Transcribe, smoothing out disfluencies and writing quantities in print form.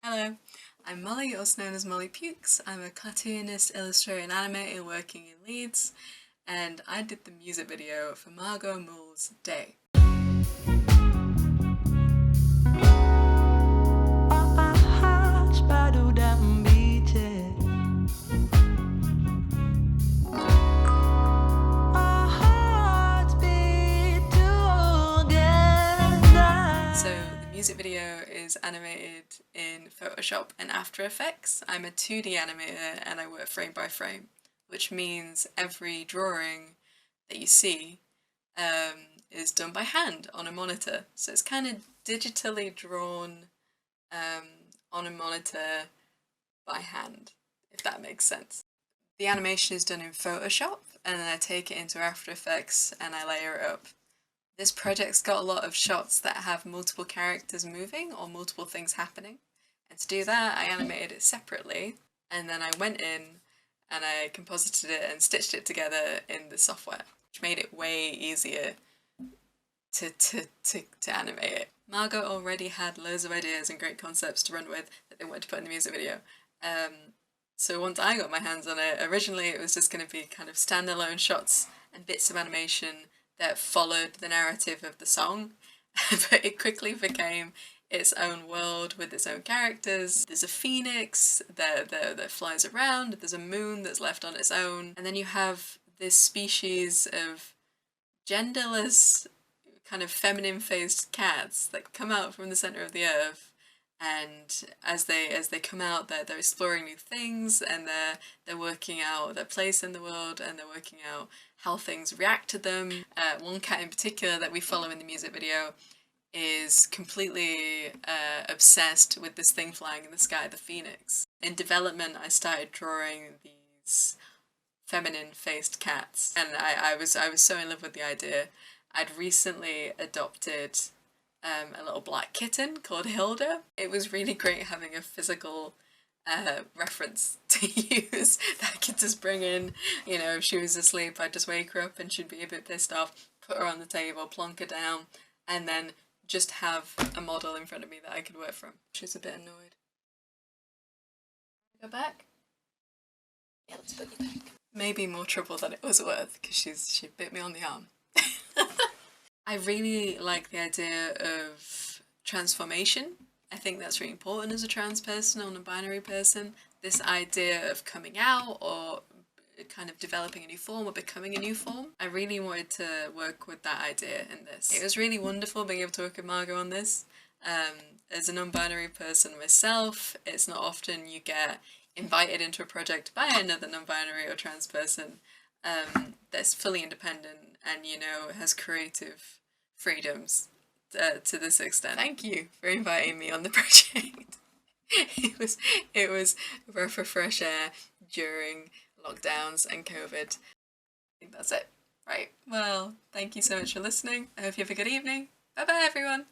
Hello, I'm Molly, also known as Molly Pukes. I'm a cartoonist, illustrator and animator working in Leeds, and I did the music video for margomool's Day. So the music video is animated in Photoshop and After Effects. I'm a 2D animator and I work frame by frame, which means every drawing that you see is done by hand on a monitor. So it's kind of digitally drawn on a monitor by hand, if that makes sense. The animation is done in Photoshop and then I take it into After Effects and I layer it up. This project's got a lot of shots that have multiple characters moving or multiple things happening. And to do that, I animated it separately, and then I went in and I composited it and stitched it together in the software, which made it way easier to animate it. Margot already had loads of ideas and great concepts to run with that they wanted to put in the music video. So once I got my hands on it, originally it was just going to be kind of standalone shots and bits of animation that followed the narrative of the song, but it quickly became its own world with its own characters. There's a phoenix that flies around, there's a moon that's left on its own, and then you have this species of genderless, kind of feminine-faced cats that come out from the centre of the earth, and as they come out, they're exploring new things, and they're working out their place in the world, and they're working out how things react to them. One cat in particular that we follow in the music video is completely obsessed with this thing flying in the sky, the phoenix. In development, I started drawing these feminine-faced cats, and I was so in love with the idea. I'd recently adopted a little black kitten called Hilda. It was really great having a physical reference to use that I could just bring in. You know, if she was asleep, I'd just wake her up and she'd be a bit pissed off, put her on the table, plonk her down, and then just have a model in front of me that I could work from. She was a bit annoyed. Go back? Yeah, let's put you back. Maybe more trouble than it was worth, because she bit me on the arm. I really like the idea of transformation. I think that's really important as a trans person or a non-binary person. This idea of coming out or kind of developing a new form or becoming a new form. I really wanted to work with that idea in this. It was really wonderful being able to work with Margot on this. As a non-binary person myself, it's not often you get invited into a project by another non-binary or trans person that's fully independent and, you know, has creative freedoms to this extent. Thank you for inviting me on the project. It was a breath of fresh air during lockdowns and COVID. I think that's it. Right, well, thank you so much for listening. I hope you have a good evening. Bye bye everyone.